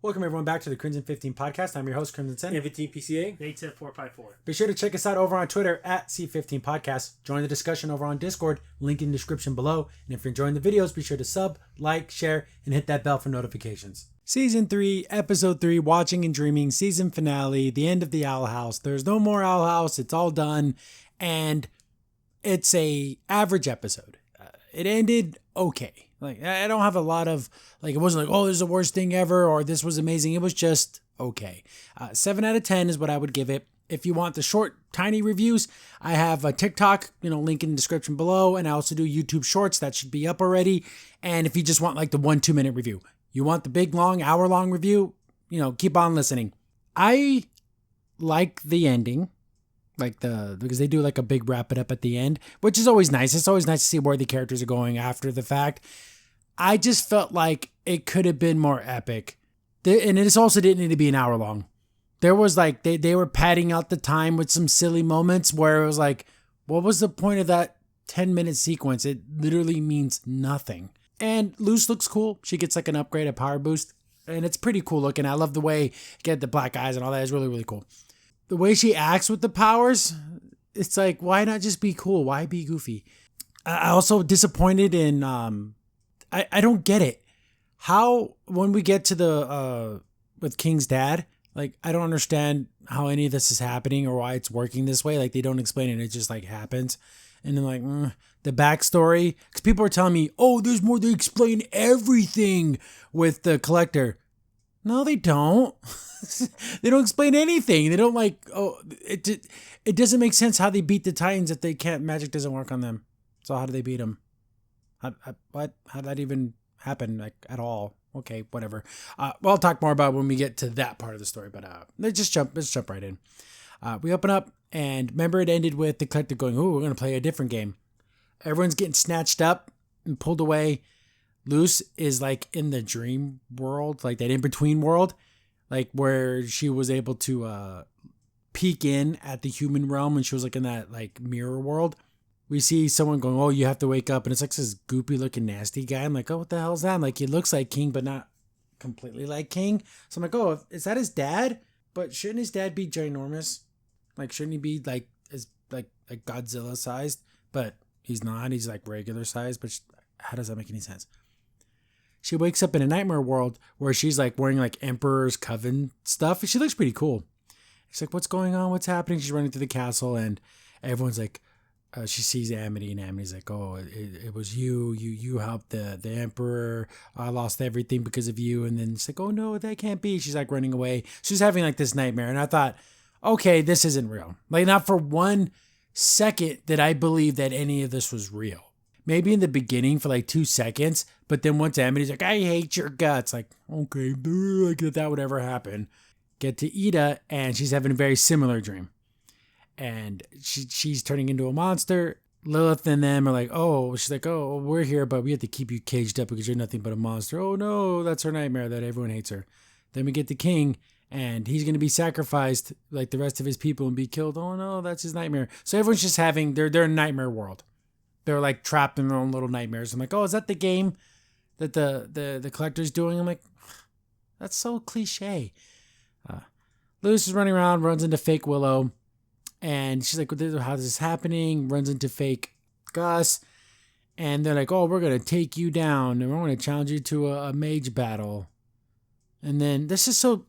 Welcome everyone back to the Crimson 15 podcast. I'm your host, Crimson Sen. 15 PCA. 87454. Be sure to check us out over on Twitter at C15 Podcast. Join the discussion over on Discord, link in the description below. And if you're enjoying the videos, be sure to sub, like, share, and hit that bell for notifications. Season 3, Episode 3, Watching and Dreaming, season finale, the end of the Owl House. There's no more Owl House. It's all done. And it's a average episode. It ended okay. Like, I don't have a lot of, it wasn't like, oh, this is the worst thing ever, or this was amazing. It was just okay. 7 out of 10 is what I would give it. If you want the short, tiny reviews, I have a TikTok, link in the description below, and I also do YouTube Shorts. That should be up already. And if you just want the 1-2 minute review, you want the big, long, hour-long review, keep on listening. I like the ending. Because they do a big wrap it up at the end, which is always nice. It's always nice to see where the characters are going after the fact. I just felt like it could have been more epic. And it also didn't need to be an hour long. There was they were padding out the time with some silly moments where it was what was the point of that 10-minute sequence? It literally means nothing. And Luce looks cool. She gets an upgrade, a power boost. And it's pretty cool looking. I love the way get the black eyes and all that. It's really, really cool. The way she acts with the powers, it's why not just be cool? Why be goofy? I also disappointed in, I don't get it. How, when we get to the, with King's dad, I don't understand how any of this is happening or why it's working this way. They don't explain it. It just happens. And then the backstory, because people are telling me, oh, there's more. They explain everything with the Collector. No, they don't. They don't explain anything. They don't it doesn't make sense how they beat the Titans if they can't, magic doesn't work on them. So how do they beat them? What? How did that even happen at all? Okay, whatever. I'll talk more about when we get to that part of the story, but let's jump right in. We open up and remember it ended with the Collector going, ooh, we're going to play a different game. Everyone's getting snatched up and pulled away. Luce is in the dream world, that in-between world, where she was able to peek in at the human realm when she was in that mirror world. We see someone going, oh, you have to wake up. And it's this goopy looking nasty guy. I'm oh, what the hell is that? He looks like King, but not completely like King. So I'm oh, is that his dad? But shouldn't his dad be ginormous? Shouldn't he be as Godzilla sized? But he's not. He's regular sized. But how does that make any sense? She wakes up in a nightmare world where she's wearing Emperor's Coven stuff. She looks pretty cool. She's what's going on? What's happening? She's running through the castle and everyone's she sees Amity and Amity's oh, it was you. You helped the Emperor. I lost everything because of you. And then she's oh no, that can't be. She's running away. She's having this nightmare. And I thought, okay, this isn't real. Not for 1 second did I believe that any of this was real. Maybe in the beginning for 2 seconds, but then once Amity's I hate your guts. Okay, that would ever happen. Get to Ida, and she's having a very similar dream. And she's turning into a monster. Lilith and them are oh, she's oh, we're here, but we have to keep you caged up because you're nothing but a monster. Oh no, that's her nightmare that everyone hates her. Then we get the King, and he's going to be sacrificed the rest of his people and be killed. Oh no, that's his nightmare. So everyone's just having, they're in a nightmare world. They're trapped in their own little nightmares. I'm oh, is that the game that the Collector's doing? I'm that's so cliche. Luce is running around, runs into fake Willow, and she's how is this happening? Runs into fake Gus, and they're oh, we're going to take you down, and we're going to challenge you to a mage battle. And then this is so...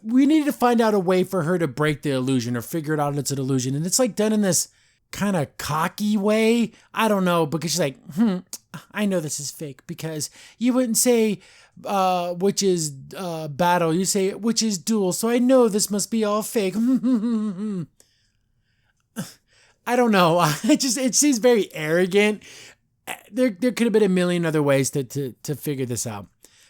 we need to find out a way for her to break the illusion or figure it out it's an illusion. And it's done in this kind of cocky way. I don't know, because she's I know this is fake because you wouldn't say which is battle. You say which is duel. So I know this must be all fake. I don't know. It seems very arrogant. There could have been a million other ways to figure this out.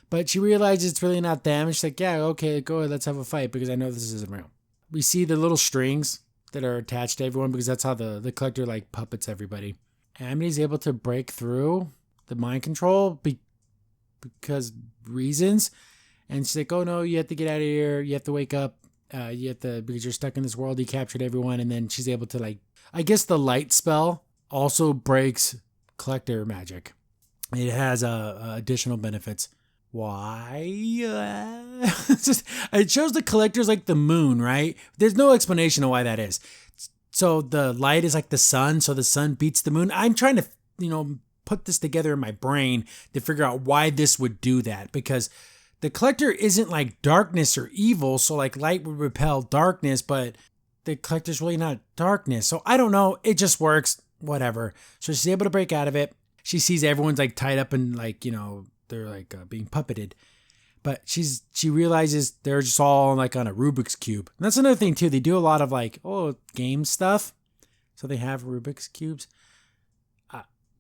But she realizes it's really not them. She's yeah, okay, go ahead, let's have a fight because I know this isn't real. We see the little strings that are attached to everyone because that's how the Collector puppets everybody. Amity's able to break through the mind control because reasons. And she's oh no, you have to get out of here. You have to wake up. Because you're stuck in this world. He captured everyone. And then she's able to I guess the light spell also breaks Collector magic. It has additional benefits. why? It shows the collector's like the moon, right? There's no explanation of why that is. So the light is like the sun, so the sun beats the moon. I'm trying to, put this together in my brain to figure out why this would do that, because the collector isn't like darkness or evil, so like light would repel darkness, but the collector's really not darkness. So I don't know, it just works, whatever. So she's able to break out of it. She sees everyone's like tied up and like, they're like being puppeted. But she realizes they're just all like on a Rubik's Cube. And that's another thing too. They do a lot of like, game stuff. So they have Rubik's Cubes.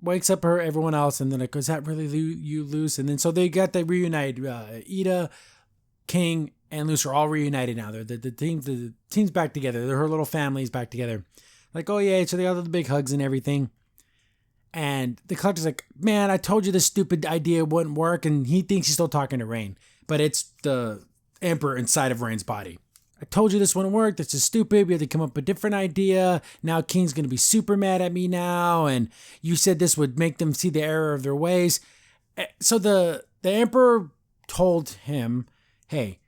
Wakes up everyone else, and then it goes, is that really you, Luce? And then so they got the reunited. Ida, King, and Luce are all reunited now. They're the team's back together. Her little family's back together. Like, oh yeah, so they got the big hugs and everything. And the collector's like, man, I told you this stupid idea wouldn't work. And he thinks he's still talking to Rain, but it's the Emperor inside of Rain's body. I told you this wouldn't work. This is stupid. We had to come up with a different idea. Now King's going to be super mad at me now. And you said this would make them see the error of their ways. So the Emperor told him, hey,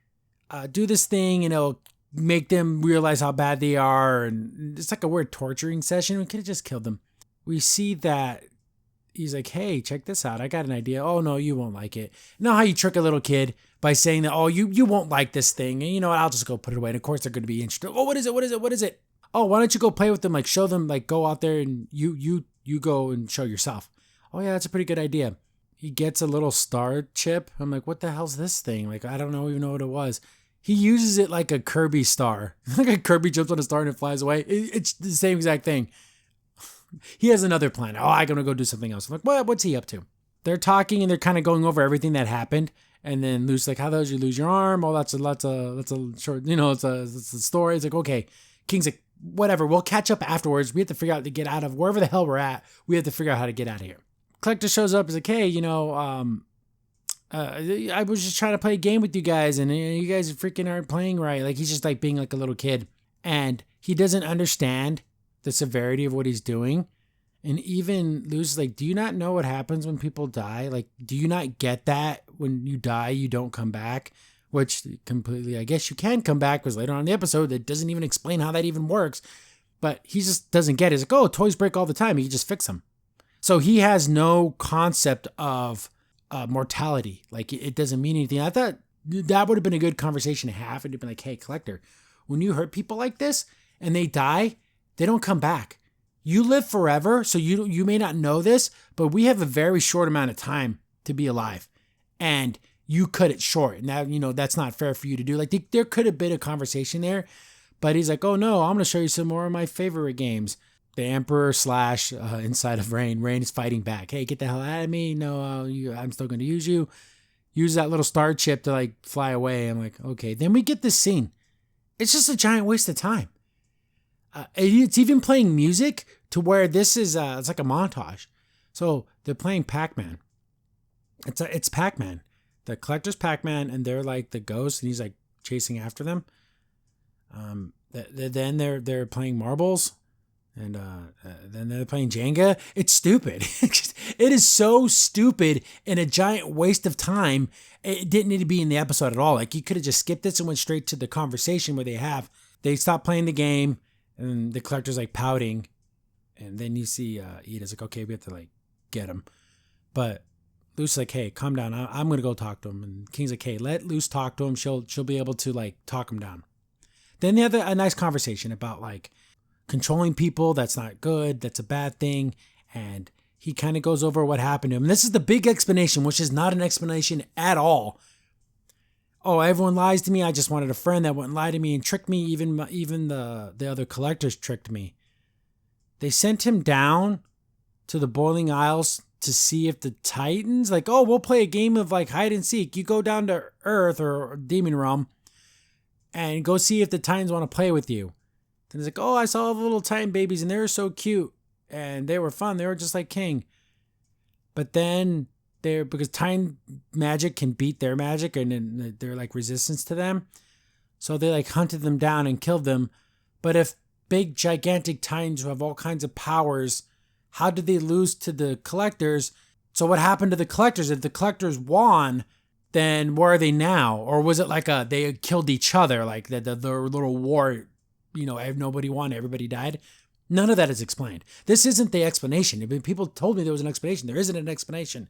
do this thing and it'll make them realize how bad they are. And it's like a weird torturing session. We could have just killed them. We see that he's like, hey, check this out. I got an idea. Oh, no, you won't like it. You know how you trick a little kid by saying that, oh, you won't like this thing. And you know what? I'll just go put it away. And of course, they're going to be interested. Oh, what is it? What is it? What is it? Oh, why don't you go play with them? Like, show them, like, go out there and you go and show yourself. Oh, yeah, that's a pretty good idea. He gets a little star chip. I'm like, what the hell's this thing? Like, I don't even know what it was. He uses it like a Kirby star. Like a Kirby jumps on a star and it flies away. It's the same exact thing. He has another plan. Oh, I'm going to go do something else. I'm like, what's he up to? They're talking and they're kind of going over everything that happened. And then Luce's like, how the hell did you lose your arm? Oh, that's a short, it's a story. It's like, okay. King's like, whatever. We'll catch up afterwards. We have to figure out how to get out of wherever the hell we're at. We have to figure out how to get out of here. Collector shows up. He's like, hey, I was just trying to play a game with you guys and you guys freaking aren't playing right. Like he's just like being like a little kid and he doesn't understand the severity of what he's doing. And even Luce's like, do you not know what happens when people die? Like, do you not get that when you die, you don't come back? Which completely, I guess you can come back because later on in the episode, that doesn't even explain how that even works. But he just doesn't get it. He's like, oh, toys break all the time. He can just fix them. So he has no concept of mortality. Like it doesn't mean anything. I thought that would have been a good conversation to have. It'd been like, hey, Collector, when you hurt people like this and they die, they don't come back. You live forever, so you may not know this, but we have a very short amount of time to be alive. And you cut it short. And that, that's not fair for you to do. Like there could have been a conversation there, but he's like, oh no, I'm going to show you some more of my favorite games. The Emperor / Inside of Rain. Rain is fighting back. Hey, get the hell out of me. No, I'm still going to use you. Use that little star chip to like fly away. I'm like, okay. Then we get this scene. It's just a giant waste of time. It's even playing music to where this is, it's like a montage. So they're playing Pac-Man. It's Pac-Man. The Collector's Pac-Man and they're like the ghost and he's like chasing after them. Then they're playing marbles. And then they're playing Jenga. It's stupid. It is so stupid and a giant waste of time. It didn't need to be in the episode at all. Like you could have just skipped this and went straight to the conversation where they stop playing the game and the Collector's like pouting. And then you see Ida's like, okay, we have to like get him. But Luce's like, hey, calm down. I'm going to go talk to him. And King's like, hey, let Luce talk to him. She'll be able to like talk him down. Then they have a nice conversation about like controlling people. That's not good. That's a bad thing. And he kind of goes over what happened to him. And this is the big explanation, which is not an explanation at all. Oh, everyone lies to me. I just wanted a friend that wouldn't lie to me and trick me. Even the other collectors tricked me. They sent him down to the Boiling Isles to see if the Titans, like, oh, we'll play a game of like hide and seek. You go down to Earth or Demon Realm and go see if the Titans want to play with you. Then it's like, oh, I saw all the little Titan babies and they were so cute and they were fun. They were just like King. But then because Titan magic can beat their magic and they're like resistance to them. So they like hunted them down and killed them. But if big gigantic Titans who have all kinds of powers, how did they lose to the Collectors? So what happened to the Collectors? If the Collectors won, then where are they now? Or was it like they killed each other, like the little war, nobody won, everybody died? None of that is explained. This isn't the explanation. I mean, people told me there was an explanation. There isn't an explanation.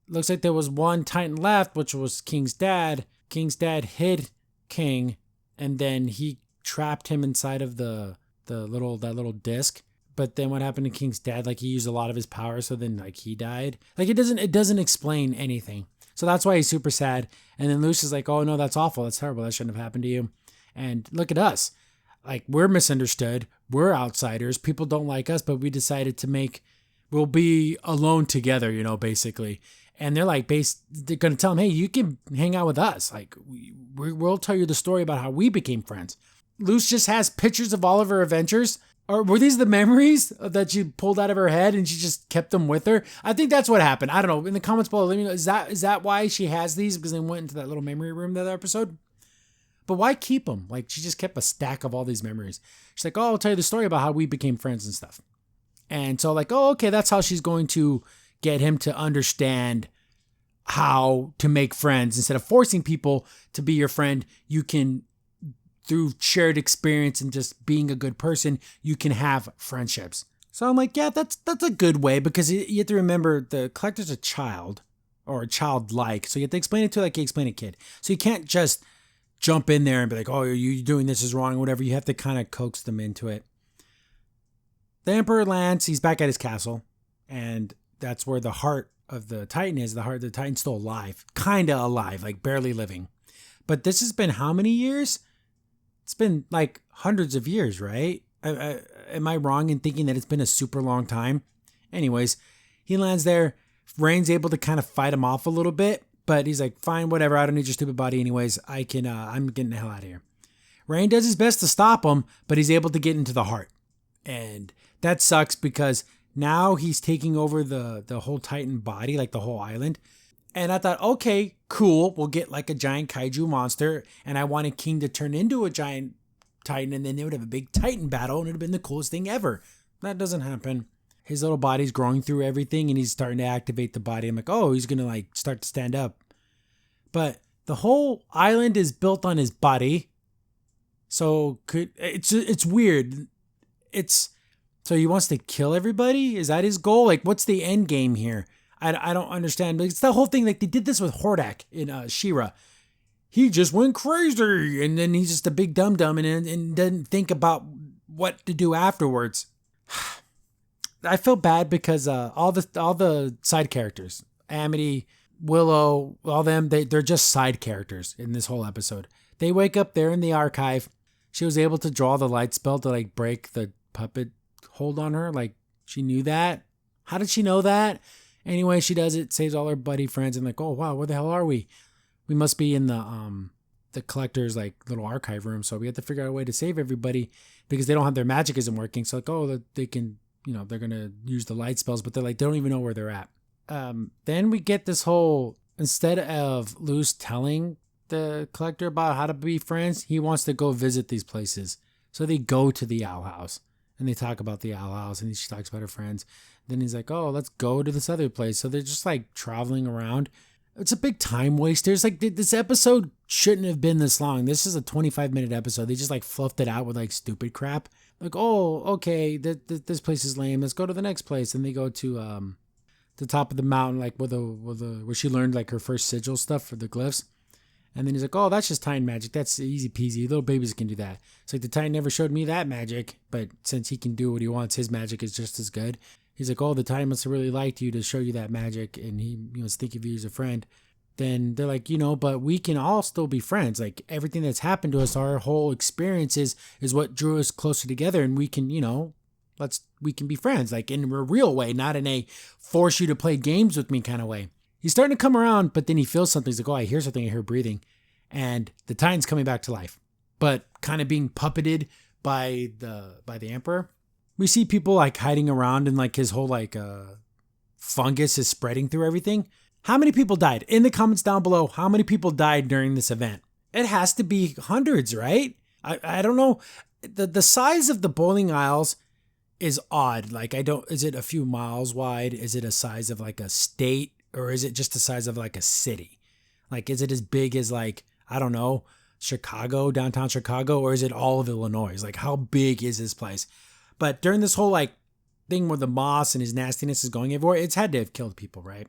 Looks like there was one Titan left, which was King's dad. King's dad hid King, and then he trapped him inside of that little disc. But then what happened to King's dad? Like, he used a lot of his power, so then like he died. Like, it doesn't explain anything. So that's why he's super sad. And then Luce is like, oh no, that's awful. That's terrible. That shouldn't have happened to you. And look at us. Like, we're misunderstood. We're outsiders. People don't like us, but we decided we'll be alone together, basically. And they're like, they're going to tell him, hey, you can hang out with us. Like, we'll tell you the story about how we became friends. Luce just has pictures of all of her adventures. Or were these the memories that she pulled out of her head and she just kept them with her? I think that's what happened. I don't know. In the comments below, let me know. Is that why she has these? Because they went into that little memory room that episode? But why keep them? Like, she just kept a stack of all these memories. She's like, oh, I'll tell you the story about how we became friends and stuff. And so like, oh, okay, that's how she's going to get him to understand how to make friends. Instead of forcing people to be your friend, you can, through shared experience and just being a good person, you can have friendships. So I'm like, yeah, that's a good way, because you have to remember the collector's a child, or childlike. So you have to explain it to like you explain a kid. So you can't just jump in there and be like, oh, you doing this is wrong or whatever. You have to kind of coax them into it. The Emperor lands. He's back at his castle, and that's where the heart of the Titan is. The heart of the Titan's still alive, kind of alive, like barely living. But this has been how many years? It's been like hundreds of years, right? Am I wrong in thinking that it's been a super long time? Anyways, he lands there. Rain's able to kind of fight him off a little bit, but he's like, fine, whatever. I don't need your stupid body anyways. I'm getting the hell out of here. Rain does his best to stop him, but he's able to get into the heart. And that sucks because now he's taking over the whole Titan body, like the whole island. And I thought, okay, cool. We'll get like a giant kaiju monster. And I wanted King to turn into a giant Titan, and then they would have a big Titan battle, and it would have been the coolest thing ever. That doesn't happen. His little body's growing through everything, and he's starting to activate the body. I'm like, oh, he's going to like start to stand up. But the whole island is built on his body. So it's weird. So he wants to kill everybody? Is that his goal? Like, what's the end game here? I don't understand. But it's the whole thing. Like, they did this with Hordak in She-Ra. He just went crazy, and then he's just a big dum-dum and didn't think about what to do afterwards. I feel bad because all the side characters, Amity, Willow, all them, they're just side characters in this whole episode. They wake up there in the archive. She was able to draw the light spell to like break the puppet hold on her. Like, she knew that. How did she know that? Anyway, she does it, saves all her buddy friends, and like, oh wow, where the hell are we? We must be in the collector's like little archive room. So we have to figure out a way to save everybody because they don't have their magic isn't working. So like, oh, they can, they're gonna use the light spells, but they don't even know where they're at. Then we get this whole, instead of Luce telling the collector about how to be friends, he wants to go visit these places. So they go to the Owl House and they talk about the Owl House, and she talks about her friends. Then he's like, oh, let's go to this other place. So they're just like traveling around. It's a big time waster. It's like, this episode shouldn't have been this long. This is a 25-minute episode. They just like fluffed it out with like stupid crap. Like, oh, okay, this place is lame. Let's go to the next place. And they go to the top of the mountain, like where she learned like her first sigil stuff for the glyphs. And then he's like, oh, that's just Titan magic. That's easy peasy. Little babies can do that. It's like, the Titan never showed me that magic, but since he can do what he wants, his magic is just as good. He's like, oh, the Titan must have really liked you to show you that magic, and he must think of you as a friend. Then they're like, but we can all still be friends. Like, everything that's happened to us, our whole experiences is what drew us closer together, and we can, we can be friends, like in a real way, not in a force you to play games with me kind of way. He's starting to come around, but then he feels something. He's like, oh, I hear something. I hear breathing. And the Titan's coming back to life, but kind of being puppeted by the Emperor. We see people like hiding around, and like his whole like fungus is spreading through everything. How many people died? In the comments down below, how many people died during this event? It has to be hundreds, right? I don't know. The size of the bowling aisles is odd. Like, is it a few miles wide? Is it a size of like a state, or is it just the size of like a city? Like, is it as big as like, I don't know, Chicago, downtown Chicago, or is it all of Illinois? Like, how big is this place? But during this whole like thing where the moss and his nastiness is going everywhere, it's had to have killed people, right?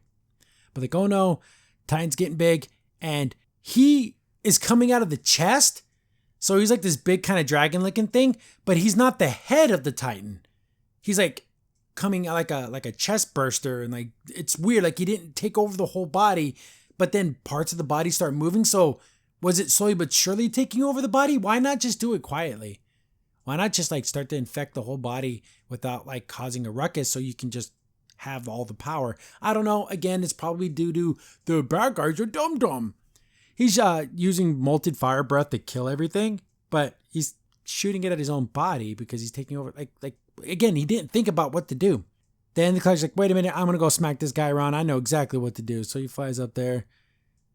But like, oh no, Titan's getting big, and he is coming out of the chest. So he's like this big kind of dragon looking thing, but he's not the head of the Titan. He's like coming out like a chest burster, and like it's weird. Like he didn't take over the whole body, but then parts of the body start moving. So was it slowly but surely taking over the body? Why not just do it quietly? Why not just like start to infect the whole body without like causing a ruckus so you can just have all the power? I don't know. Again, it's probably due to the bad guys are dumb. He's using molten fire breath to kill everything, but he's shooting it at his own body because he's taking over. Like again, he didn't think about what to do. Then the Collector's like, wait a minute, I'm going to go smack this guy around. I know exactly what to do. So he flies up there.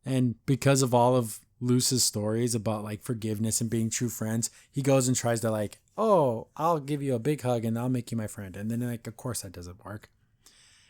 And because of all of Luce's stories about like forgiveness and being true friends, he goes and tries to like, oh, I'll give you a big hug and I'll make you my friend. And then like, of course that doesn't work.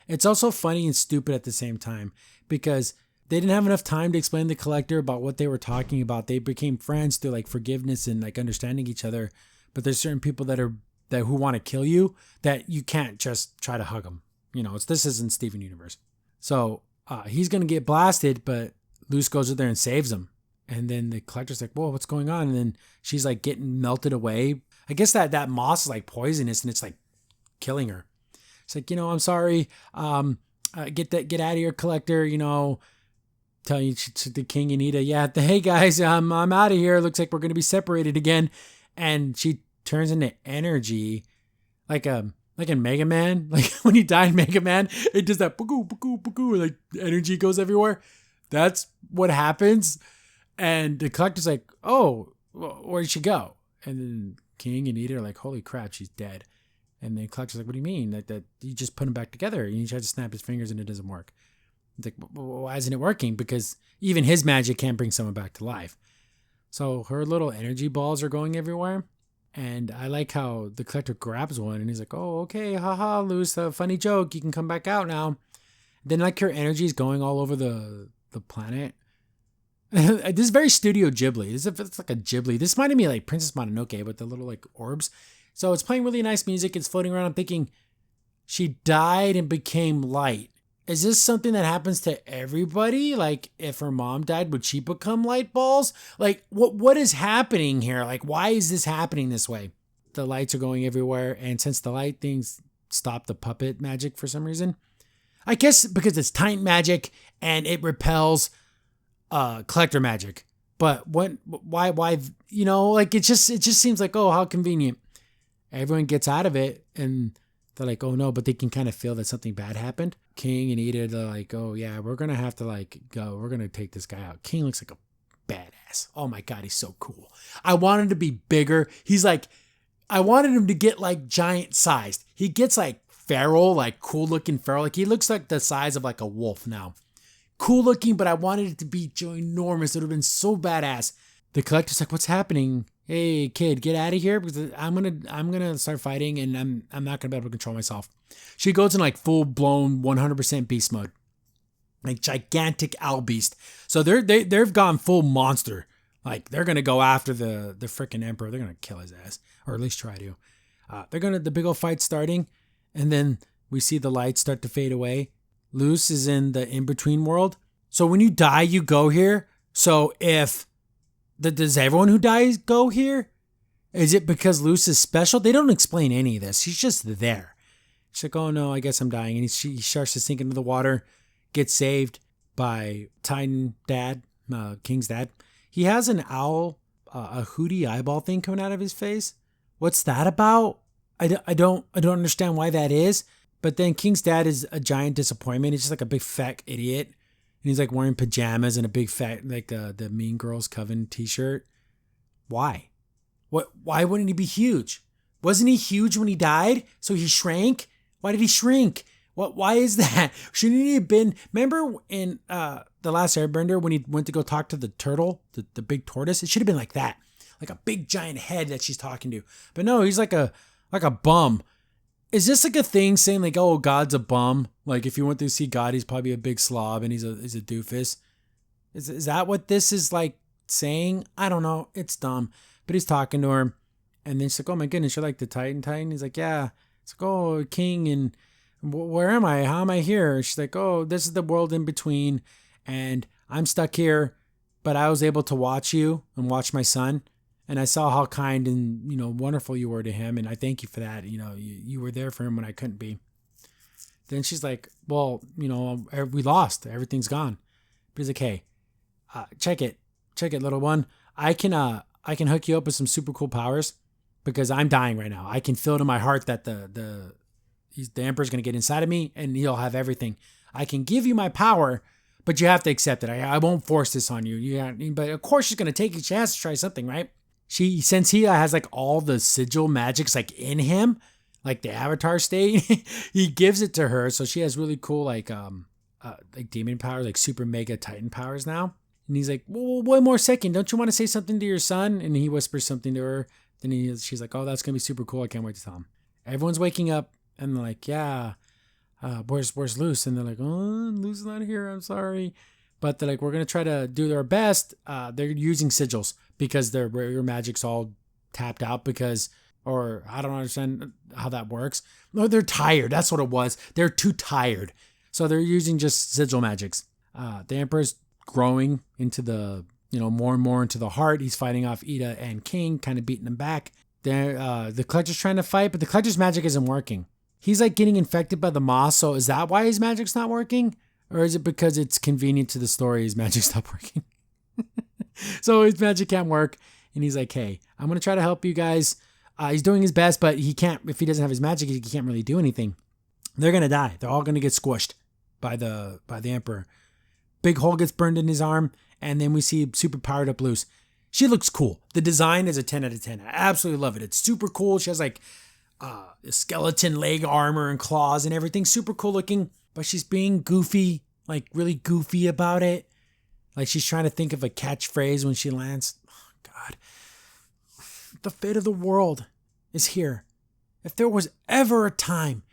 It's also funny and stupid at the same time because they didn't have enough time to explain to the Collector about what they were talking about. They became friends through like forgiveness and like understanding each other. But there's certain people that who want to kill you that you can't just try to hug them. You know, this isn't Steven Universe. So he's going to get blasted, but Luce goes in there and saves him. And then the Collector's like, whoa, what's going on? And then she's like getting melted away. I guess that moss is like poisonous and it's like killing her. It's like, I'm sorry. Get out of here, Collector, tell you to the King and Ida, yeah, hey guys, I'm out of here. Looks like we're going to be separated again. And she turns into energy like in Mega Man. Like when he died in Mega Man, it does that boo boo boo, like energy goes everywhere. That's what happens. And the Collector's like, oh, where'd she go? And then King and Ida are like, holy crap, she's dead. And then Collector's like, what do you mean? Like that you just put him back together and you try to snap his fingers and it doesn't work. It's like, why isn't it working? Because even his magic can't bring someone back to life. So her little energy balls are going everywhere. And I like how the Collector grabs one and he's like, oh, okay, haha, Luce, a funny joke. You can come back out now. Then like her energy is going all over the planet. This is very Studio Ghibli. It's like a Ghibli. This reminded me of like Princess Mononoke with the little like orbs. So it's playing really nice music. It's floating around. I'm thinking she died and became light. Is this something that happens to everybody? Like if her mom died, would she become light balls? Like what is happening here? Like why is this happening this way? The lights are going everywhere. And since the light things stop the puppet magic for some reason, I guess because it's Titan magic and it repels Collector magic. But why, like it just seems like, oh, how convenient. Everyone gets out of it and they're like, oh no, but they can kind of feel that something bad happened. King and Ida, they're like, oh yeah, we're going to have to like go. We're going to take this guy out. King looks like a badass. Oh my God, he's so cool. I wanted him to be bigger. He's like, I wanted him to get like giant sized. He gets like feral, like cool looking feral. Like he looks like the size of like a wolf now. Cool looking, but I wanted it to be ginormous. It would have been so badass. The Collector's like, what's happening? Hey kid, get out of here because I'm gonna start fighting and I'm not gonna be able to control myself. She goes in like full blown 100% beast mode, like gigantic owl beast. So they've gone full monster. Like they're gonna go after the freaking emperor. They're gonna kill his ass, or at least try to. The big old fight starting, and then we see the lights start to fade away. Luce is in the in between world. So when you die, you go here. So if does everyone who dies go here? Is it because Luce is special? They don't explain any of this. She's just there. She's like, oh no, I guess I'm dying. And he starts to sink into the water, gets saved by Titan dad, King's dad. He has an owl, a hooty eyeball thing coming out of his face. What's that about? I don't understand why that is. But then King's dad is a giant disappointment. He's just like a big fat idiot. And he's like wearing pajamas and a big fat, like the Mean Girls Coven t-shirt. Why? Why wouldn't he be huge? Wasn't he huge when he died? So he shrank? Why did he shrink? Why is that? Shouldn't he have been, remember in The Last Airbender when he went to go talk to the turtle, the big tortoise? It should have been like that. Like a big giant head that she's talking to. But no, he's like a bum. Is this like a thing saying like, oh, God's a bum? Like if you went to see God, he's probably a big slob and he's a doofus. Is that what this is like saying? I don't know. It's dumb. But he's talking to her. And then she's like, oh my goodness, you're like the Titan. He's like, yeah. It's like, oh, king. And where am I? How am I here? She's like, oh, this is the world in between. And I'm stuck here. But I was able to watch you and watch my son. And I saw how kind and, wonderful you were to him. And I thank you for that. You were there for him when I couldn't be. Then she's like, well, we lost. Everything's gone. But he's like, hey, check it, little one. I can hook you up with some super cool powers because I'm dying right now. I can feel it in my heart that the Emperor's going to get inside of me and he'll have everything. I can give you my power, but you have to accept it. I won't force this on you. But of course she's going to take it. She has to try something, right? Since he has like all the sigil magics like in him, like the Avatar state, he gives it to her. So she has really cool like demon powers, like super mega Titan powers now. And he's like, well, one more second. Don't you want to say something to your son? And he whispers something to her. Then she's like, oh, that's going to be super cool. I can't wait to tell him. Everyone's waking up and they're like, yeah, where's Luce? And they're like, oh, Luce is not here. I'm sorry. But they're like, we're going to try to do their best. They're using sigils because their rare magic's all tapped out or I don't understand how that works. No, they're tired. That's what it was. They're too tired. So they're using just sigil magics. The Emperor's growing into the, more and more into the heart. He's fighting off Ida and King, kind of beating them back. The Collector's trying to fight, but the Collector's magic isn't working. He's like getting infected by the moss. So is that why his magic's not working? Or is it because it's convenient to the story his magic stopped working? So his magic can't work. And he's like, hey, I'm going to try to help you guys. He's doing his best, but he can't, if he doesn't have his magic, he can't really do anything. They're going to die. They're all going to get squished by the Emperor. Big hole gets burned in his arm. And then we see super powered up Luce. She looks cool. The design is a 10 out of 10. I absolutely love it. It's super cool. She has like skeleton leg armor and claws and everything. Super cool looking. But she's being goofy, like really goofy about it. Like she's trying to think of a catchphrase when she lands. Oh, God. The fate of the world is here. If there was ever a time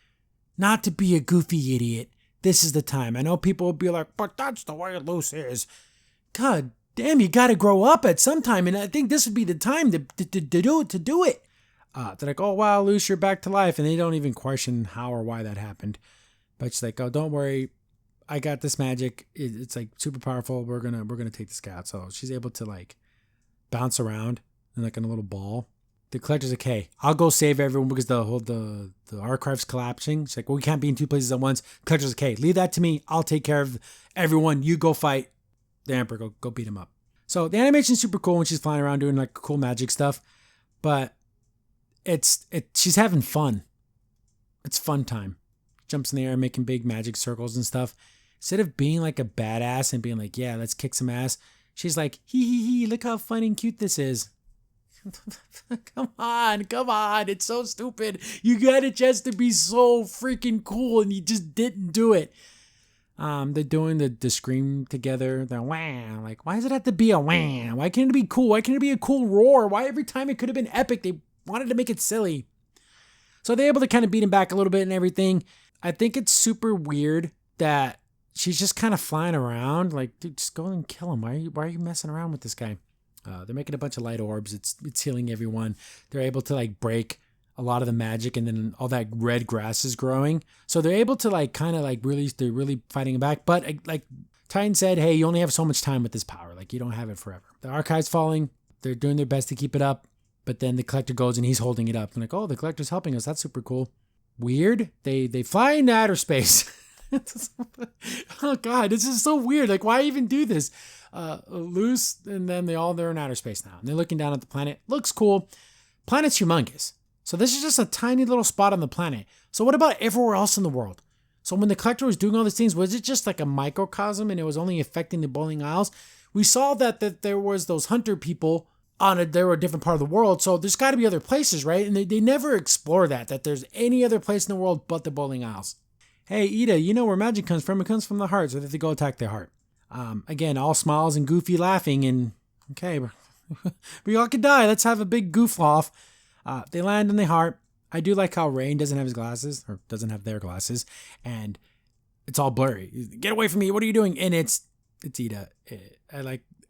not to be a goofy idiot, this is the time. I know people will be like, but that's the way Luce is. God damn, you got to grow up at some time. And I think this would be the time to do it. They're like, oh, wow, Luce, you're back to life. And they don't even question how or why that happened. But she's like, oh, don't worry. I got this magic. It's like super powerful. We're gonna take this guy out. So she's able to like bounce around and like in a little ball. The Collector's like, hey, I'll go save everyone because the archive's collapsing. She's like, well, we can't be in two places at once. Collector's like, hey, leave that to me. I'll take care of everyone. You go fight the Emperor. Go beat him up. So the animation's super cool when she's flying around doing like cool magic stuff. But she's having fun. It's fun time. Jumps in the air, making big magic circles and stuff. Instead of being like a badass and being like, yeah, let's kick some ass, she's like, hee, look how fun and cute this is. Come on. It's so stupid. You got a chance to be so freaking cool and you just didn't do it. They're doing the scream together. They're wah. Like, why does it have to be a wah? Why can't it be cool? Why can't it be a cool roar? Why every time it could have been epic? They wanted to make it silly. So they're able to kind of beat him back a little bit and everything. I think it's super weird that she's just kind of flying around. Like, dude, just go and kill him. Why are you messing around with this guy? They're making a bunch of light orbs. It's healing everyone. They're able to like break a lot of the magic, and then all that red grass is growing. So they're able to like kind of like they're really fighting back. But like Titan said, hey, you only have so much time with this power. Like you don't have it forever. The archive's falling. They're doing their best to keep it up. But then the Collector goes and he's holding it up. I'm like, oh, the Collector's helping us. That's super cool. Weird. They fly into outer space. Oh God, this is so weird. Like, why even do this? Luce, and then they're in outer space now. And they're looking down at the planet. Looks cool. Planet's humongous. So this is just a tiny little spot on the planet. So what about everywhere else in the world? So when the Collector was doing all these things, was it just like a microcosm and it was only affecting the Bowling Isles? We saw that there was those hunter people they were a different part of the world. So there's got to be other places, right? And they never explore that there's any other place in the world but the Bowling Isles. Hey, Ida, you know where magic comes from? It comes from the heart. So they have to go attack their heart. Again, all smiles and goofy laughing. And okay, we all could die. Let's have a big goof off. They land in the heart. I do like how Rain doesn't have his glasses, or doesn't have their glasses, and it's all blurry. Get away from me. What are you doing? And it's Ida.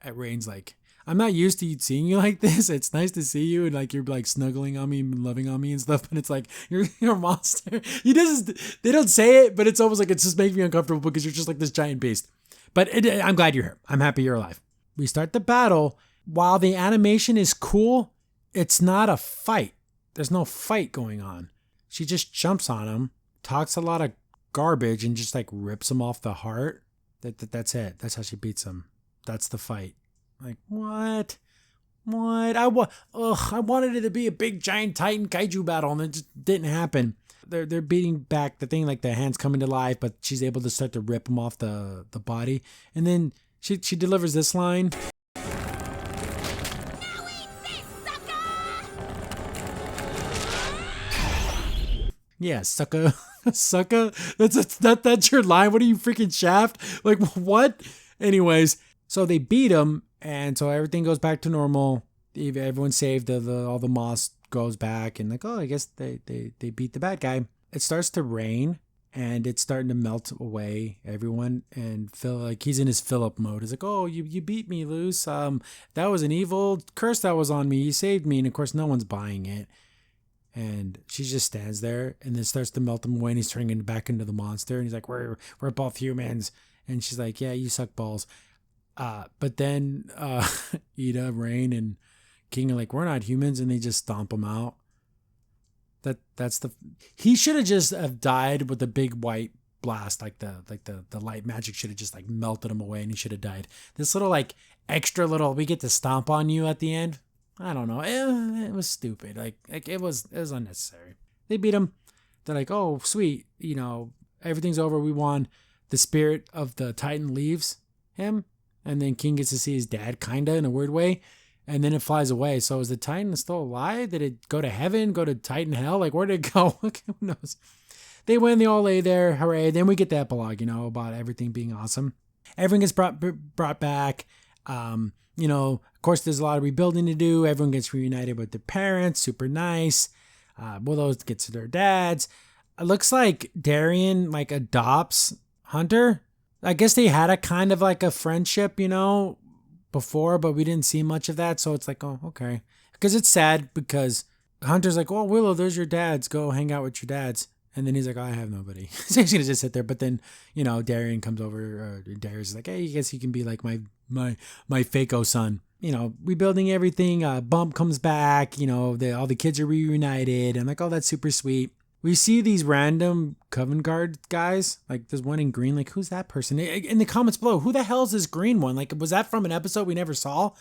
Rain's like, I'm not used to seeing you like this. It's nice to see you, and like you're like snuggling on me and loving on me and stuff. But it's like you're a monster. They don't say it, but it's almost like it's just making me uncomfortable because you're just like this giant beast. But I'm glad you're here. I'm happy you're alive. We start the battle. While the animation is cool, it's not a fight. There's no fight going on. She just jumps on him, talks a lot of garbage, and just like rips him off the heart. That's it. That's how she beats him. That's the fight. Like, what? I wanted it to be a big giant Titan kaiju battle, and it just didn't happen. They're beating back the thing, like the hands coming to life, but she's able to start to rip him off the body. And then she delivers this line. Yeah, sucker. Sucker? That's your line? What are you, freaking Shaft? Like, what? Anyways, so they beat him, and so everything goes back to normal. Everyone's saved. All the moss goes back, and like, oh, I guess they beat the bad guy. It starts to rain, and it's starting to melt away everyone, and Phil, like, he's in his Philip mode. He's like, oh, you beat me, Luce. That was an evil curse that was on me. You saved me. And of course, no one's buying it. And she just stands there, and then starts to melt him away, and he's turning back into the monster. And he's like, we're both humans. And she's like, yeah, you suck balls. But then Ida, Rain, and King are like, we're not humans, and they just stomp him out. He should have just have died with a big white blast, like the light magic should have just like melted him away, and he should have died. This little like extra little, we get to stomp on you at the end. I don't know. It was stupid. Like it was unnecessary. They beat him. They're like, oh, sweet. You know, everything's over. We won. The spirit of the Titan leaves him. And then King gets to see his dad, kind of, in a weird way. And then it flies away. So is the Titan still alive? Did it go to heaven? Go to Titan hell? Like, where did it go? Who knows? They win. They all lay there. Hooray. Then we get the epilogue, about everything being awesome. Everything gets brought back. Of course, there's a lot of rebuilding to do. Everyone gets reunited with their parents. Super nice. Willow gets to their dads. It looks like Darien like adopts Hunter. I guess they had a kind of like a friendship, before, but we didn't see much of that. So it's like, oh, okay. Because it's sad because Hunter's like, oh, Willow, there's your dads. Go hang out with your dads. And then he's like, oh, I have nobody. So he's going to just sit there. But then, Darien comes over. Darius is like, hey, I guess you can be like my Fako son. Rebuilding everything. Bump comes back. All the kids are reunited. I'm like, oh, that's super sweet. We see these random Coven Guard guys. Like, there's one in green. Like, who's that person? In the comments below, who the hell is this green one? Like, was that from an episode we never saw?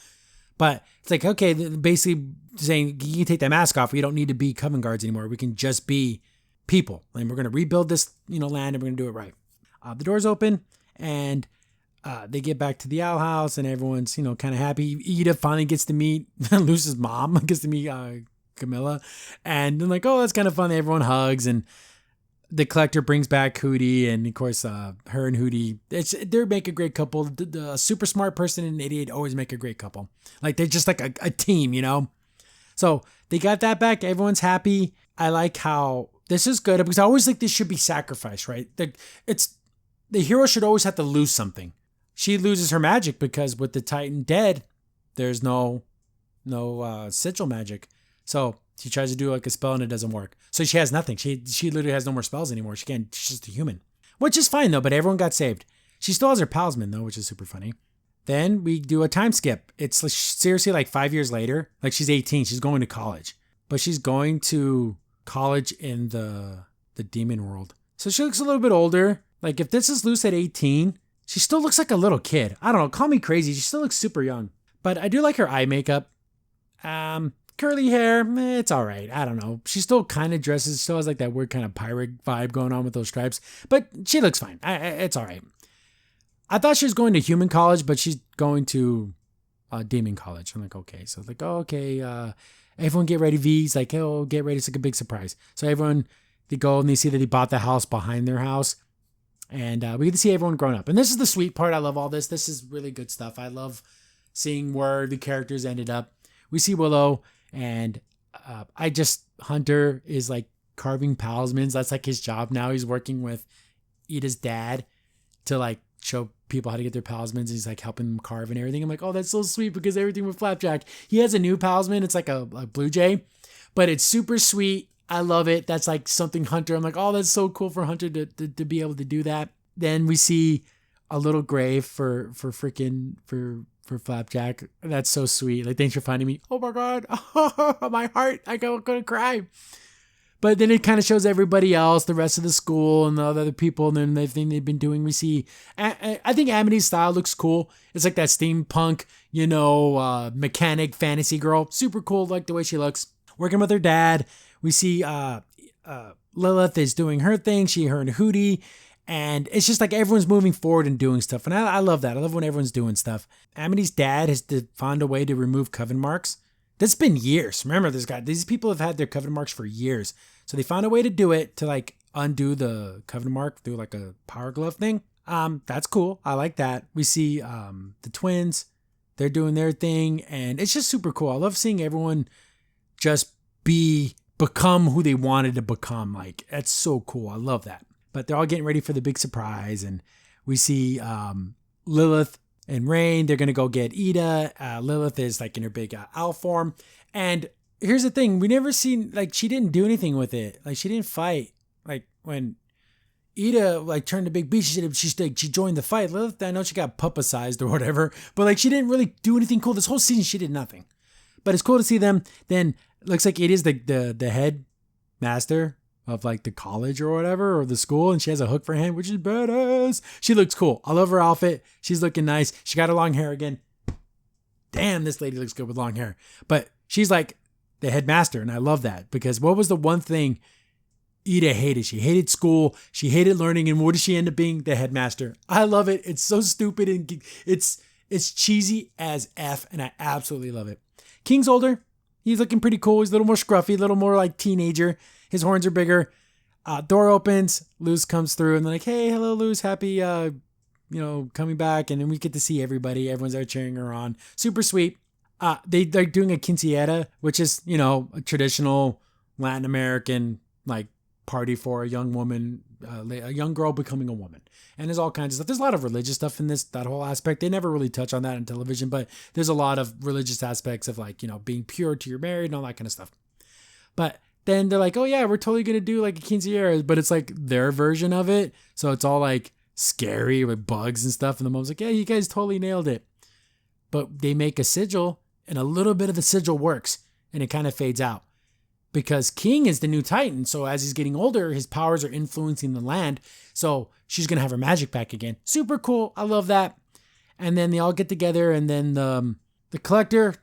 But it's like, okay, basically saying you can take that mask off. We don't need to be Coven Guards anymore. We can just be people. And we're going to rebuild this, land, and we're going to do it right. The doors open, and they get back to the owl house, and everyone's, kind of happy. Ida finally gets to meet Luce's mom, gets to meet Camilla, and then like, oh, that's kind of fun. Everyone hugs, and the collector brings back Hootie, and of course, her and Hootie, they make a great couple. The super smart person and an idiot always make a great couple. Like they're just like a team, So they got that back. Everyone's happy. I like how this is good because I always think this should be sacrificed, right? The hero should always have to lose something. She loses her magic because with the Titan dead, there's no sigil magic. So she tries to do like a spell and it doesn't work. So she has nothing. She literally has no more spells anymore. She's just a human, which is fine though. But everyone got saved. She still has her palisman though, which is super funny. Then we do a time skip. It's seriously like 5 years later. Like she's 18. She's going to college, but she's going to college in the demon world. So she looks a little bit older. Like if this is Luce at 18, she still looks like a little kid. I don't know. Call me crazy. She still looks super young. But I do like her eye makeup. Curly hair, it's all right. I don't know. She still kind of dresses, still has like that weird kind of pirate vibe going on with those stripes, but she looks fine. It's all right. I thought she was going to human college, but she's going to demon college. I'm like, okay. So it's like, oh, okay. Everyone get ready. V's like, oh, get ready. It's like a big surprise. So everyone, they go and they see that they bought the house behind their house. And we get to see everyone grown up. And this is the sweet part. I love all this. This is really good stuff. I love seeing where the characters ended up. We see Willow. And Hunter is like carving palismans. That's like his job now. He's working with Ida's dad to like show people how to get their palismans. He's like helping them carve and everything. I'm like, oh, that's so sweet because everything with Flapjack. He has a new palisman. It's like a blue jay, but it's super sweet. I love it. That's like something Hunter. I'm like, oh, that's so cool for Hunter to be able to do that. Then we see a little grave for Flapjack. That's so sweet. Like, thanks for finding me. Oh my God. Oh, my heart. I'm gonna cry. But then it kind of shows everybody else, the rest of the school and the other people and then everything they've been doing. We see, I think Amity's style looks cool. It's like that steampunk, mechanic fantasy girl. Super cool, like the way she looks. Working with her dad. We see Lilith is doing her thing. Her and Hootie. And it's just like everyone's moving forward and doing stuff. And I love that. I love when everyone's doing stuff. Amity's dad has found a way to remove coven marks. That's been years. Remember, these people have had their coven marks for years. So they found a way to do it to like undo the coven mark through like a power glove thing. That's cool. I like that. We see the twins. They're doing their thing. And it's just super cool. I love seeing everyone just become who they wanted to become. Like, that's so cool. I love that. But they're all getting ready for the big surprise. And we see Lilith and Rain. They're going to go get Ida. Lilith is like in her big owl form. And here's the thing. We never seen, like, she didn't do anything with it. Like, she didn't fight. Like, when Ida, like, turned to Big B, she joined the fight. Lilith, I know she got puppet-sized or whatever. But, like, she didn't really do anything cool. This whole season, she did nothing. But it's cool to see them. Then, looks like it is the head master of like the college or whatever, or the school, and she has a hook for hand, which is badass. She looks cool. I love her outfit. She's looking nice. She got her long hair again. Damn, this lady looks good with long hair. But she's like the headmaster, and I love that because what was the one thing Ida hated? She hated school. She hated learning, and what does she end up being? The headmaster. I love it. It's so stupid and it's cheesy as F, and I absolutely love it. King's older. He's looking pretty cool. He's a little more scruffy, a little more like teenager. His horns are bigger. Door opens. Luz comes through and they're like, hey, hello, Luz. Happy, coming back. And then we get to see everybody. Everyone's there cheering her on. Super sweet. They're doing a quinceañera, which is, a traditional Latin American, like, party for a young woman, a young girl becoming a woman. And there's all kinds of stuff. There's a lot of religious stuff in that whole aspect. They never really touch on that on television, but there's a lot of religious aspects of like, being pure till you're married and all that kind of stuff. But then they're like, oh yeah, we're totally going to do like a quinceañera, but it's like their version of it. So it's all like scary with bugs and stuff. And the mom's like, yeah, you guys totally nailed it. But they make a sigil and a little bit of the sigil works and it kind of fades out because King is the new Titan. So as he's getting older, his powers are influencing the land. So she's going to have her magic back again. Super cool. I love that. And then they all get together and then the collector,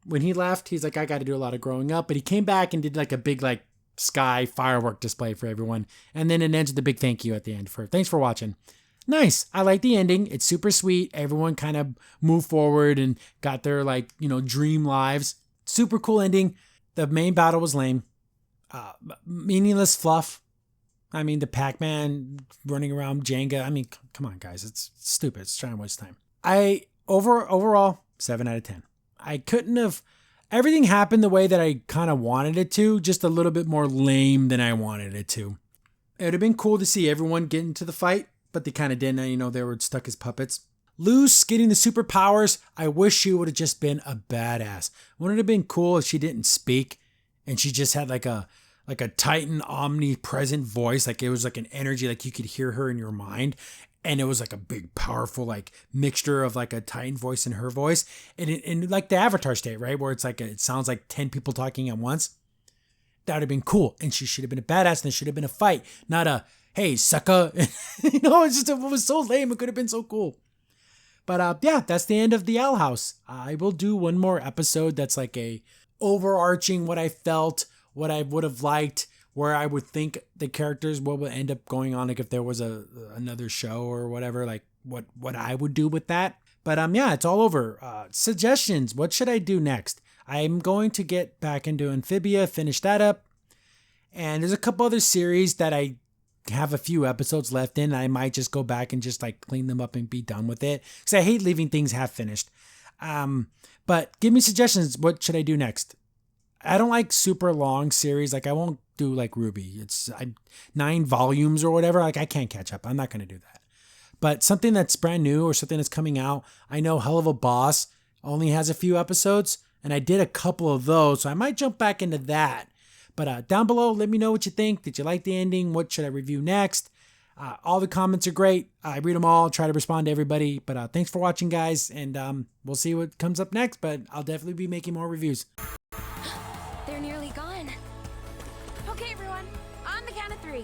when he left, he's like, I got to do a lot of growing up. But he came back and did like a big like sky firework display for everyone. And then it ends with a big thank you at the end for thanks for watching. Nice. I like the ending. It's super sweet. Everyone kind of moved forward and got their like, dream lives. Super cool ending. The main battle was lame. Meaningless fluff. I mean, the Pac-Man running around Jenga. I mean, come on, guys. It's stupid. It's trying to waste time. Overall, 7 out of 10. I couldn't have... Everything happened the way that I kind of wanted it to, just a little bit more lame than I wanted it to. It would have been cool to see everyone get into the fight, but they kind of didn't. They were stuck as puppets. Luz getting the superpowers, I wish she would have just been a badass. Wouldn't it have been cool if she didn't speak and she just had like a Titan omnipresent voice, like it was like an energy, like you could hear her in your mind. And it was like a big, powerful, like mixture of like a Titan voice and her voice. And in like the Avatar state, right? Where it's like, it sounds like 10 people talking at once. That would have been cool. And she should have been a badass and there should have been a fight. Not a, hey, sucker. It was so lame. It could have been so cool. But yeah, that's the end of the Owl House. I will do one more episode that's like a overarching what I felt, what I would have liked, where I would think the characters, what would end up going on, like if there was another show or whatever, like what I would do with that. But yeah, it's all over. Suggestions. What should I do next? I'm going to get back into Amphibia, finish that up. And there's a couple other series that I have a few episodes left in. I might just go back and just like clean them up and be done with it. Because I hate leaving things half finished. But give me suggestions. What should I do next? I don't like super long series. Like I won't do like RWBY. It's 9 volumes or whatever. Like I can't catch up. I'm not going to do that. But something that's brand new or something that's coming out, I know Hell of a Boss only has a few episodes, and I did a couple of those, so I might jump back into that. But down below, let me know what you think. Did you like the ending? What should I review next? All the comments are great. I read them all, try to respond to everybody. But thanks for watching, guys, and we'll see what comes up next, but I'll definitely be making more reviews. They're nearly gone. Okay, everyone, on the count of 3.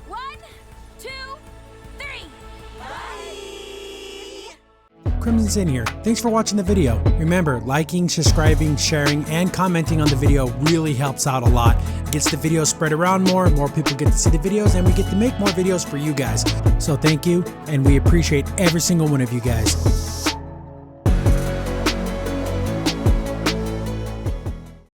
1, 2, 3. Bye! Crimson Sin here. Thanks for watching the video. Remember, liking, subscribing, sharing, and commenting on the video really helps out a lot. It gets the video spread around more people get to see the videos, and we get to make more videos for you guys. So thank you, and we appreciate every single one of you guys.